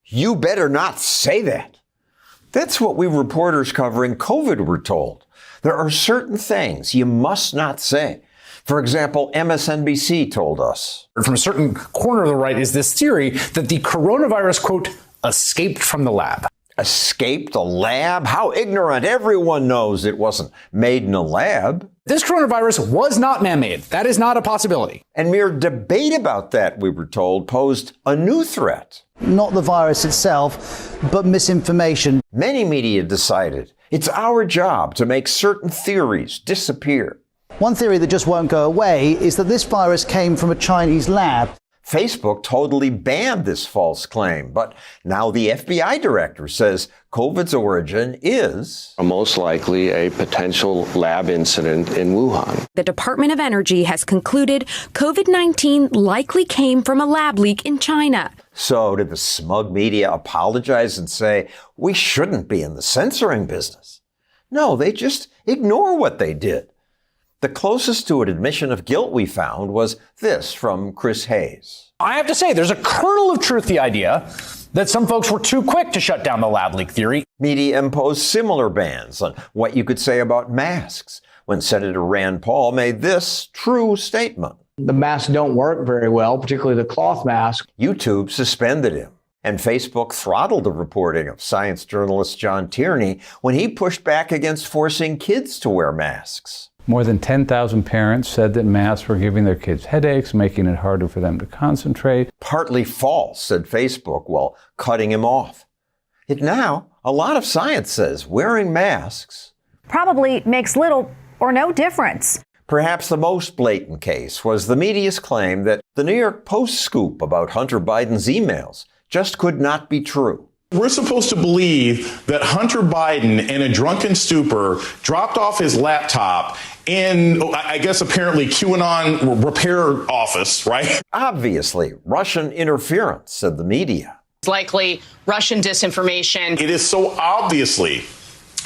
You better not say that. That's what we reporters covering COVID were told. There are certain things you must not say. For example, MSNBC told us. From a certain corner of the right is this theory that the coronavirus, quote, escaped from the lab. Escaped a lab? How ignorant. Everyone knows it wasn't made in a lab. This coronavirus was not man-made. That is not a possibility. And mere debate about that, we were told, posed a new threat. Not the virus itself, but misinformation. Many media decided it's our job to make certain theories disappear. One theory that just won't go away is that this virus came from a Chinese lab. Facebook totally banned this false claim, but now the FBI director says COVID's origin is most likely a potential lab incident in Wuhan. The Department of Energy has concluded COVID-19 likely came from a lab leak in China. So did the smug media apologize and say, we shouldn't be in the censoring business? No, they just ignore what they did. The closest to an admission of guilt we found was this from Chris Hayes. I have to say, there's a kernel of truth to the idea that some folks were too quick to shut down the lab leak theory. Media imposed similar bans on what you could say about masks when Senator Rand Paul made this true statement. The masks don't work very well, particularly the cloth mask. YouTube suspended him, and Facebook throttled the reporting of science journalist John Tierney when he pushed back against forcing kids to wear masks. More than 10,000 parents said that masks were giving their kids headaches, making it harder for them to concentrate. Partly false, said Facebook, while cutting him off. Yet now, a lot of science says wearing masks probably makes little or no difference. Perhaps the most blatant case was the media's claim that the New York Post scoop about Hunter Biden's emails just could not be true. We're supposed to believe that Hunter Biden, in a drunken stupor, dropped off his laptop in, I guess, apparently QAnon repair office, right? Obviously, Russian interference, said the media. It's likely Russian disinformation. It is so obviously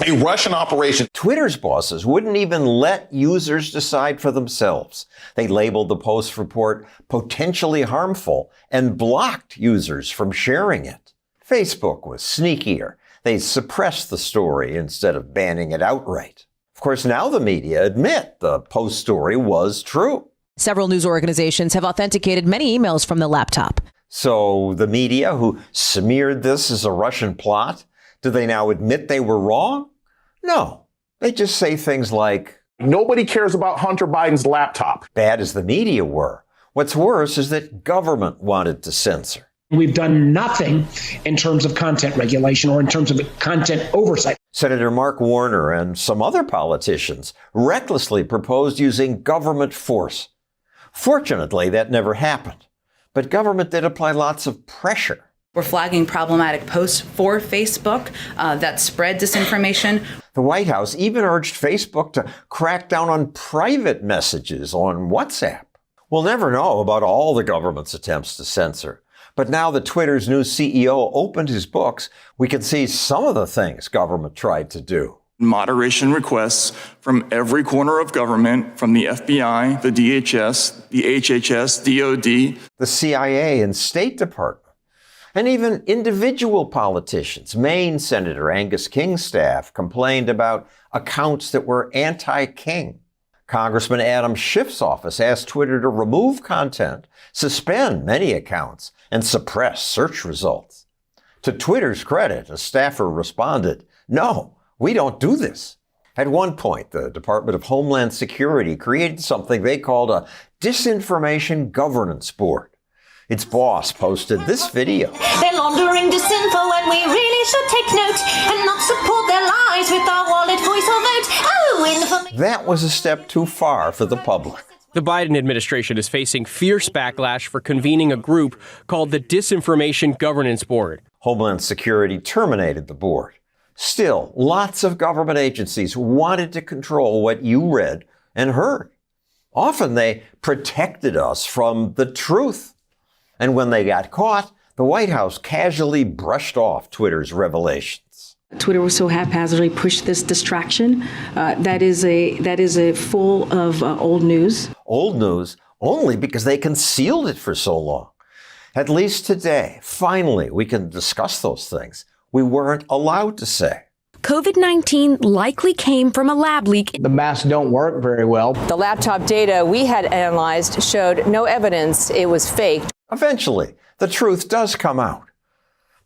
a Russian operation. Twitter's bosses wouldn't even let users decide for themselves. They labeled the Post report potentially harmful and blocked users from sharing it. Facebook was sneakier. They suppressed the story instead of banning it outright. Of course, now the media admit the Post story was true. Several news organizations have authenticated many emails from the laptop. So the media who smeared this as a Russian plot, do they now admit they were wrong? No. They just say things like, nobody cares about Hunter Biden's laptop. Bad as the media were, what's worse is that government wanted to censor. We've done nothing in terms of content regulation or in terms of content oversight. Senator Mark Warner and some other politicians recklessly proposed using government force. Fortunately, that never happened. But government did apply lots of pressure. We're flagging problematic posts for Facebook that spread disinformation. The White House even urged Facebook to crack down on private messages on WhatsApp. We'll never know about all the government's attempts to censor. But now that Twitter's new CEO opened his books, we can see some of the things government tried to do. Moderation requests from every corner of government, from the FBI, the DHS, the HHS, DOD, the CIA and State Department, and even individual politicians. Maine Senator Angus King's staff complained about accounts that were anti-King. Congressman Adam Schiff's office asked Twitter to remove content, suspend many accounts, and suppress search results. To Twitter's credit, a staffer responded, "No, we don't do this." At one point, the Department of Homeland Security created something they called a Disinformation Governance Board. Its boss posted this video. They're laundering disinfo and we really should take note and not support their lies with our wallet, voice or vote. Oh, information. That was a step too far for the public. The Biden administration is facing fierce backlash for convening a group called the Disinformation Governance Board. Homeland Security terminated the board. Still, lots of government agencies wanted to control what you read and heard. Often they protected us from the truth. And when they got caught, the White House casually brushed off Twitter's revelations. Twitter was so haphazardly pushed this distraction. That is a full of old news. Old news only because they concealed it for so long. At least today, finally, we can discuss those things we weren't allowed to say. COVID-19 likely came from a lab leak. The masks don't work very well. The laptop data we had analyzed showed no evidence it was faked. Eventually, the truth does come out.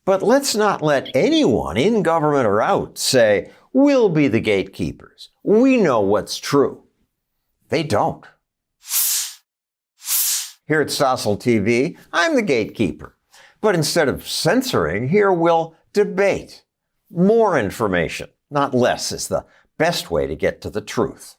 But let's not let anyone in government or out say, we'll be the gatekeepers. We know what's true. They don't. Here at Stossel TV, I'm the gatekeeper. But instead of censoring, here we'll debate. More information, not less, is the best way to get to the truth.